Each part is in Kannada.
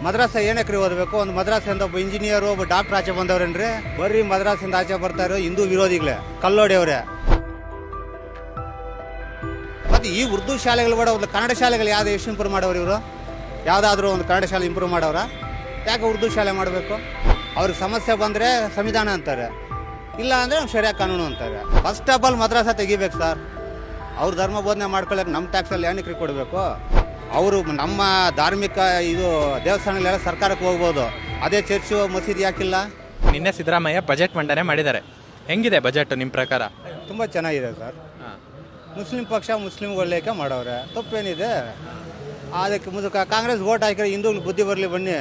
ಮದ್ರಾಸ ಏನಕ್ಕೆ ಓದಬೇಕು? ಒಂದು ಮದ್ರಾಸಿಂದ ಒಬ್ಬ ಇಂಜಿನಿಯರ್ ಒಬ್ಬ ಡಾಕ್ಟರ್ ಆಚೆ ಬಂದವ್ರೇನ್ರಿ? ಬರ್ರಿ ಮದ್ರಾಸಿಂದ ಆಚೆ ಬರ್ತಾರೋ ಹಿಂದೂ ವಿರೋಧಿಗಳೇ, ಕಲ್ಲೋಡಿಯವ್ರೆ. ಮತ್ತೆ ಈ ಉರ್ದು ಶಾಲೆಗಳು ಕೂಡ ಒಂದು ಕನ್ನಡ ಶಾಲೆಗಳು ಯಾವ್ದು ಎಷ್ಟು ಇಂಪ್ರೂವ್ ಮಾಡವ್ರು ಇವರು? ಯಾವುದಾದ್ರೂ ಒಂದು ಕನ್ನಡ ಶಾಲೆ ಇಂಪ್ರೂವ್ ಮಾಡವ್ರ? ಯಾಕೆ ಉರ್ದು ಶಾಲೆ ಮಾಡಬೇಕು? ಅವ್ರಿಗೆ ಸಮಸ್ಯೆ ಬಂದರೆ ಸಂವಿಧಾನ ಅಂತಾರೆ, ಇಲ್ಲ ಅಂದರೆ ಶರಿಯಾ ಕಾನೂನು ಅಂತಾರೆ. ಫಸ್ಟ್ ಆಫ್ ಆಲ್ ಮದ್ರಾಸ ತೆಗಿಬೇಕು ಸರ್. ಅವ್ರ ಧರ್ಮ ಬೋಧನೆ ಮಾಡ್ಕೊಳ್ಳೋಕೆ ನಮ್ಮ ಟ್ಯಾಕ್ಸಲ್ಲಿ ಏನಕ್ಕೆ ಕೊಡಬೇಕು? ಅವರು ನಮ್ಮ ಧಾರ್ಮಿಕ ಇದು ದೇವಸ್ಥಾನಗಳೆಲ್ಲ ಸರ್ಕಾರಕ್ಕೆ ಹೋಗ್ಬೋದು, ಅದೇ ಚರ್ಚು ಮಸೀದಿ ಯಾಕಿಲ್ಲ? ನಿನ್ನೆ ಸಿದ್ದರಾಮಯ್ಯ ಬಜೆಟ್ ಮಂಡನೆ ಮಾಡಿದ್ದಾರೆ. ಹೆಂಗಿದೆ ಬಜೆಟ್ ನಿಮ್ಮ ಪ್ರಕಾರ? ತುಂಬ ಚೆನ್ನಾಗಿದೆ ಸರ್. ಮುಸ್ಲಿಂ ಪಕ್ಷ ಮುಸ್ಲಿಂ ಒಳ್ಳೆಯಕ್ಕೆ ಮಾಡವ್ರೆ, ತಪ್ಪೇನಿದೆ? ಅದಕ್ಕೆ ಕಾಂಗ್ರೆಸ್ ಓಟ್ ಹಾಕಿದ್ರೆ ಹಿಂದೂಗಳು ಬುದ್ಧಿ ಬರಲಿ ಬನ್ನಿ.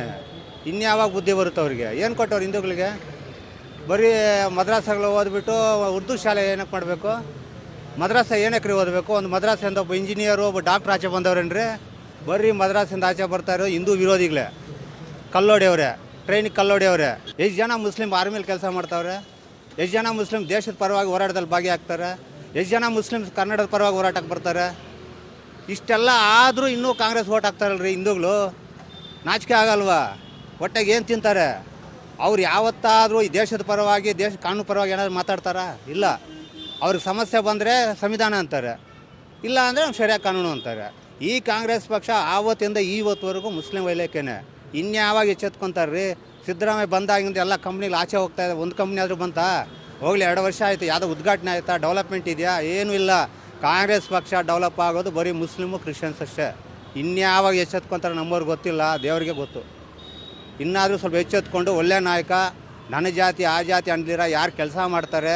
ಇನ್ಯಾವಾಗ ಬುದ್ಧಿ ಬರುತ್ತೆ ಅವ್ರಿಗೆ? ಏನು ಕೊಟ್ಟವ್ರು ಹಿಂದೂಗಳಿಗೆ? ಬರೀ ಮದ್ರಾಸಗಳು ಓದ್ಬಿಟ್ಟು ಉರ್ದು ಶಾಲೆ ಏನಕ್ಕೆ ಮಾಡಬೇಕು? ಮದ್ರಾಸ ಏನಕ್ಕೆ ಓದಬೇಕು? ಒಂದು ಮದ್ರಾಸಿಂದ ಒಬ್ಬ ಇಂಜಿನಿಯರು ಒಬ್ಬ ಡಾಕ್ಟರ್ ಆಚೆ ಬಂದವ್ರೇನ್ರಿ? ಬರ್ರಿ ಮದ್ರಾಸಿಂದ ಆಚೆ ಬರ್ತಾರೋ ಹಿಂದೂ ವಿರೋಧಿಗಳೇ, ಕಲ್ಲೋಡಿಯವ್ರೆ, ಟ್ರೈನಿಗೆ ಕಲ್ಲೋಡಿಯವ್ರೆ. ಎಷ್ಟು ಜನ ಮುಸ್ಲಿಂ ಆರ್ಮಿಲಿ ಕೆಲಸ ಮಾಡ್ತಾವ್ರೆ? ಎಷ್ಟು ಜನ ಮುಸ್ಲಿಂ ದೇಶದ ಪರವಾಗಿ ಹೋರಾಟದಲ್ಲಿ ಭಾಗಿಯಾಗ್ತಾರೆ? ಎಷ್ಟು ಜನ ಮುಸ್ಲಿಮ್ಸ್ ಕನ್ನಡದ ಪರವಾಗಿ ಹೋರಾಟಕ್ಕೆ ಬರ್ತಾರೆ? ಇಷ್ಟೆಲ್ಲ ಆದರೂ ಇನ್ನೂ ಕಾಂಗ್ರೆಸ್ ಓಟ್ ಹಾಕ್ತಾರಲ್ರಿ ಹಿಂದೂಗಳು. ನಾಚಿಕೆ ಆಗಲ್ವಾ? ಹೊಟ್ಟೆಗೆ ಏನು ತಿಂತಾರೆ? ಅವ್ರು ಯಾವತ್ತಾದರೂ ಈ ದೇಶದ ಪರವಾಗಿ ಕಾನೂನು ಪರವಾಗಿ ಏನಾದರೂ ಮಾತಾಡ್ತಾರಾ? ಇಲ್ಲ. ಅವ್ರಿಗೆ ಸಮಸ್ಯೆ ಬಂದರೆ ಸಂವಿಧಾನ ಅಂತಾರೆ, ಇಲ್ಲ ಅಂದರೆ ಶರಿಯಾ ಕಾನೂನು ಅಂತಾರೆ. ಈ ಕಾಂಗ್ರೆಸ್ ಪಕ್ಷ ಆವತ್ತಿಂದ ಇವತ್ತುವರೆಗೂ ಮುಸ್ಲಿಂ ವೈಲೇಖೇನೆ. ಇನ್ಯಾವಾಗ ಎಚ್ಚೆತ್ಕೊಂತಾರ್ರಿ? ಸಿದ್ದರಾಮಯ್ಯ ಬಂದಾಗಿಂದ ಎಲ್ಲ ಕಂಪ್ನಿಗಳು ಆಚೆ ಹೋಗ್ತಾ ಇದೆ. ಒಂದು ಕಂಪ್ನಿ ಆದರೂ ಬಂತಾ? ಹೋಗಲಿ, 2 ವರ್ಷ ಆಯಿತು. ಯಾವುದೋ ಉದ್ಘಾಟನೆ ಆಯಿತಾ? ಡೆವಲಪ್ಮೆಂಟ್ ಇದೆಯಾ? ಏನೂ ಇಲ್ಲ. ಕಾಂಗ್ರೆಸ್ ಪಕ್ಷ ಡೆವಲಪ್ ಆಗೋದು ಬರೀ ಮುಸ್ಲಿಮು ಕ್ರಿಶ್ಚಿಯನ್ಸ್ ಅಷ್ಟೇ. ಇನ್ಯಾವಾಗ ಎಚ್ಚೆತ್ಕೊಂತಾರೆ ನಮ್ಮವ್ರಿಗೆ ಗೊತ್ತಿಲ್ಲ, ದೇವರಿಗೆ ಗೊತ್ತು. ಇನ್ನಾದರೂ ಸ್ವಲ್ಪ ಎಚ್ಚೆತ್ಕೊಂಡು ಒಳ್ಳೆ ನಾಯಕ, ನನ್ನ ಜಾತಿ ಆ ಜಾತಿ ಅಂದಿರ ಯಾರು ಕೆಲಸ ಮಾಡ್ತಾರೆ,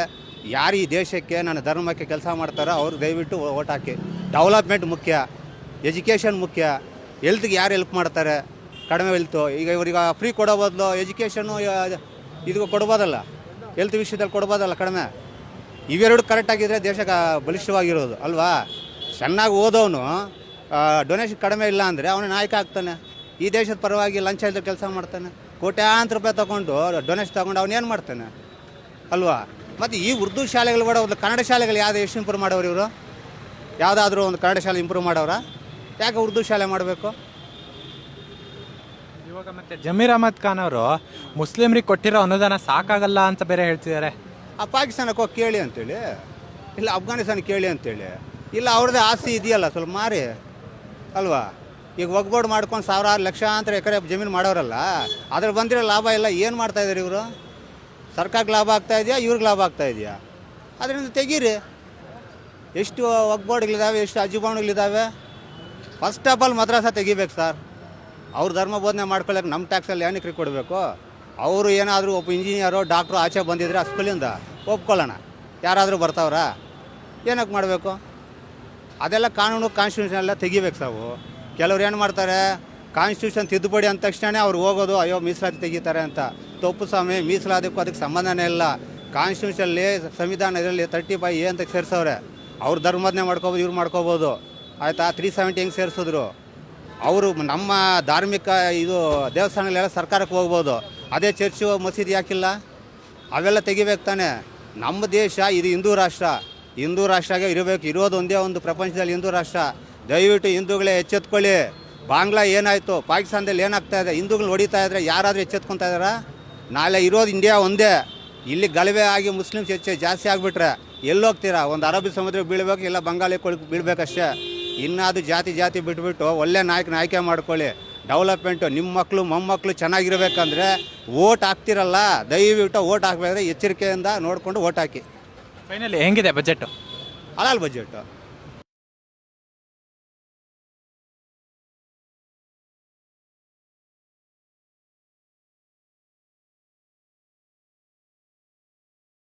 ಯಾರು ಈ ದೇಶಕ್ಕೆ ನನ್ನ ಧರ್ಮಕ್ಕೆ ಕೆಲಸ ಮಾಡ್ತಾರೋ ಅವ್ರು ದಯವಿಟ್ಟು ಓಟ್ ಹಾಕಿ. ಡೆವಲಪ್ಮೆಂಟ್ ಮುಖ್ಯ, ಎಜುಕೇಷನ್ ಮುಖ್ಯ. ಹೆಲ್ತ್ಗೆ ಯಾರು ಹೆಲ್ಪ್ ಮಾಡ್ತಾರೆ? ಕಡಿಮೆ ಹೆಲ್ತು. ಈಗ ಇವ್ರಿಗೆ ಫ್ರೀ ಕೊಡೋ ಬದಲು ಎಜುಕೇಷನ್ನು ಇದು ಕೊಡ್ಬೋದಲ್ಲ, ಹೆಲ್ತ್ ವಿಷಯದಲ್ಲಿ ಕೊಡ್ಬೋದಲ್ಲ ಕಡಿಮೆ. ಇವೆರಡು ಕರೆಕ್ಟಾಗಿದ್ದರೆ ದೇಶಕ್ಕೆ ಬಲಿಷ್ಠವಾಗಿರೋದು ಅಲ್ವಾ? ಚೆನ್ನಾಗಿ ಓದೋನು ಡೊನೇಷನ್ ಕಡಿಮೆ ಇಲ್ಲ ಅಂದರೆ ಅವನ ನಾಯಕ ಆಗ್ತಾನೆ. ಈ ದೇಶದ ಪರವಾಗಿ ಲಂಚ ಇಲ್ಲದೆ ಕೆಲಸ ಮಾಡ್ತಾನೆ. ಕೋಟ್ಯಾಂತರ ರೂಪಾಯಿ ತೊಗೊಂಡು ಡೊನೇಷನ್ ತೊಗೊಂಡು ಅವನೇನು ಮಾಡ್ತಾನೆ ಅಲ್ವಾ? ಮತ್ತು ಈ ಉರ್ದು ಶಾಲೆಗಳು ಕೂಡ ಒಂದು ಕನ್ನಡ ಶಾಲೆಗಳು ಯಾವ್ದು ಎಷ್ಟು ಇಂಪ್ರೂವ್ ಮಾಡವ್ರು ಇವರು? ಯಾವುದಾದ್ರೂ ಒಂದು ಕನ್ನಡ ಶಾಲೆ ಇಂಪ್ರೂವ್ ಮಾಡವ್ರ? ಯಾಕೆ ಉರ್ದು ಶಾಲೆ ಮಾಡಬೇಕು? ಇವಾಗ ಮತ್ತೆ ಜಮೀರ್ ಅಹಮದ್ ಖಾನ್ ಅವರು ಮುಸ್ಲಿಮ್ರಿಗೆ ಕೊಟ್ಟಿರೋ ಅನುದಾನ ಸಾಕಾಗಲ್ಲ ಅಂತ ಬೇರೆ ಹೇಳ್ತಿದ್ದಾರೆ. ಆ ಪಾಕಿಸ್ತಾನಕ್ಕೆ ಹೋಗಿ ಕೇಳಿ ಅಂತೇಳಿ, ಇಲ್ಲ ಅಫ್ಘಾನಿಸ್ತಾನಕ್ಕೆ ಕೇಳಿ ಅಂತೇಳಿ, ಇಲ್ಲ ಅವ್ರದ್ದೇ ಆಸ್ತಿ ಇದೆಯಲ್ಲ ಸ್ವಲ್ಪ ಮಾರಿ ಅಲ್ವಾ? ಈಗ ಒಗ್ಬೋರ್ಡ್ ಮಾಡ್ಕೊಂಡು ಸಾವಿರಾರು ಲಕ್ಷಾಂತರ ಎಕರೆ ಜಮೀನು ಮಾಡೋರಲ್ಲ, ಅದ್ರ ಬಂದಿರೋ ಲಾಭ ಎಲ್ಲ ಏನು ಮಾಡ್ತಾಯಿದ್ದಾರೆ ಇವರು? ಸರ್ಕಾರಕ್ಕೆ ಲಾಭ ಆಗ್ತಾಯಿದೆಯಾ, ಇವ್ರಿಗೆ ಲಾಭ ಆಗ್ತಾಯಿದೆಯಾ? ಅದರಿಂದ ತೆಗೀರಿ. ಎಷ್ಟು ಒಗ್ಬೋರ್ಡ್ಗಳಿದ್ದಾವೆ, ಎಷ್ಟು ಅಜುಬಾಣುಗಳಿದ್ದಾವೆ? ಫಸ್ಟ್ ಆಫ್ ಆಲ್ ಮದ್ರಾಸ ತೆಗಿಬೇಕು ಸರ್. ಅವ್ರ ಧರ್ಮ ಬೋಧನೆ ಮಾಡ್ಕೊಳ್ಳೋಕೆ ನಮ್ಮ ಟ್ಯಾಕ್ಸಲ್ಲಿ ಏನಕ್ಕೆ ಕೊಡಬೇಕು? ಅವರು ಏನಾದರೂ ಒಬ್ಬ ಇಂಜಿನಿಯರು ಡಾಕ್ಟ್ರು ಆಚೆ ಬಂದಿದ್ರೆ ಆ ಸ್ಕೂಲಿಂದ ಒಪ್ಕೊಳ್ಳೋಣ, ಯಾರಾದರೂ ಬರ್ತಾವ್ರಾ? ಏನಕ್ಕೆ ಮಾಡಬೇಕು? ಅದೆಲ್ಲ ಕಾನೂನು ಕಾನ್ಸ್ಟಿಟ್ಯೂಷನ್ ಎಲ್ಲ ತೆಗಿಬೇಕು ಸಾವು. ಕೆಲವ್ರು ಏನು ಮಾಡ್ತಾರೆ, ಕಾನ್ಸ್ಟಿಟ್ಯೂಷನ್ ತಿದ್ದುಪಡಿ ಅಂದ ತಕ್ಷಣ ಅವ್ರು ಹೋಗೋದು ಅಯ್ಯೋ ಮೀಸಲಾತಿ ತೆಗಿತಾರೆ ಅಂತ. ತಪ್ಪು ಸ್ವಾಮಿ, ಮೀಸಲಾತಿಗೂ ಅದಕ್ಕೆ ಸಂಬಂಧನೇ ಇಲ್ಲ. ಕಾನ್ಸ್ಟಿಟ್ಯೂಷನಲ್ಲಿ ಸಂವಿಧಾನ ಇದರಲ್ಲಿ 35 ಅಂತ ಸೇರಿಸವ್ರೆ. ಅವ್ರ ಧರ್ಮದನ್ನೇ ಮಾಡ್ಕೋಬೋದು, ಇವ್ರು ಮಾಡ್ಕೋಬೋದು ಆಯಿತಾ? 370 ಹೆಂಗೆ ಸೇರಿಸಿದ್ರು? ಅವರು ನಮ್ಮ ಧಾರ್ಮಿಕ ಇದು ದೇವಸ್ಥಾನಗಳೆಲ್ಲ ಸರ್ಕಾರಕ್ಕೆ ಹೋಗ್ಬೋದು, ಅದೇ ಚರ್ಚು ಮಸೀದಿ ಯಾಕಿಲ್ಲ? ಅವೆಲ್ಲ ತೆಗಿಬೇಕು ತಾನೆ. ನಮ್ಮ ದೇಶ ಇದು ಹಿಂದೂ ರಾಷ್ಟ್ರ, ಹಿಂದೂ ರಾಷ್ಟ್ರಾಗೆ ಇರಬೇಕು. ಇರೋದು ಒಂದೇ ಒಂದು ಪ್ರಪಂಚದಲ್ಲಿ ಹಿಂದೂ ರಾಷ್ಟ್ರ. ದಯವಿಟ್ಟು ಹಿಂದೂಗಳೇ ಎಚ್ಚೆತ್ಕೊಳ್ಳಿ. ಬಾಂಗ್ಲಾ ಏನಾಯಿತು, ಪಾಕಿಸ್ತಾನದಲ್ಲಿ ಏನಾಗ್ತಾಯಿದೆ, ಹಿಂದೂಗಳು ಹೊಡಿತಾ ಇದ್ರೆ ಯಾರಾದರೂ ಎಚ್ಚೆತ್ಕೊತಾ ಇದ್ದಾರಾ? ನಾಳೆ ಇರೋದು ಇಂಡಿಯಾ ಒಂದೇ. ಇಲ್ಲಿ ಗಲಭೆ ಆಗಿ ಮುಸ್ಲಿಮ್ಸ್ ಜಾಸ್ತಿ ಆಗಿಬಿಟ್ರೆ ಎಲ್ಲೋಗ್ತೀರಾ? ಒಂದು ಅರಬ್ಬಿ ಸಮುದ್ರ ಬೀಳ್ಬೇಕು, ಇಲ್ಲ ಬಂಗಾಳಿ ಬೀಳ್ಬೇಕಷ್ಟೇ. ಇನ್ನಾದರೂ ಜಾತಿ ಬಿಟ್ಬಿಟ್ಟು ಒಳ್ಳೆ ಆಯ್ಕೆ ಮಾಡ್ಕೊಳ್ಳಿ. ಡೆವಲಪ್ಮೆಂಟು ನಿಮ್ಮ ಮಕ್ಕಳು ಮೊಮ್ಮಕ್ಕಳು ಚೆನ್ನಾಗಿರ್ಬೇಕಂದ್ರೆ ಓಟ್ ಹಾಕ್ತಿರಲ್ಲ, ದಯವಿಟ್ಟು ಓಟ್ ಹಾಕಬೇಕಾದ್ರೆ ಎಚ್ಚರಿಕೆಯಿಂದ ನೋಡಿಕೊಂಡು ಓಟ್ ಹಾಕಿ. ಫೈನಲಿ ಹೆಂಗಿದೆ ಬಜೆಟು? ಹಲಾಲ್ ಬಜೆಟು.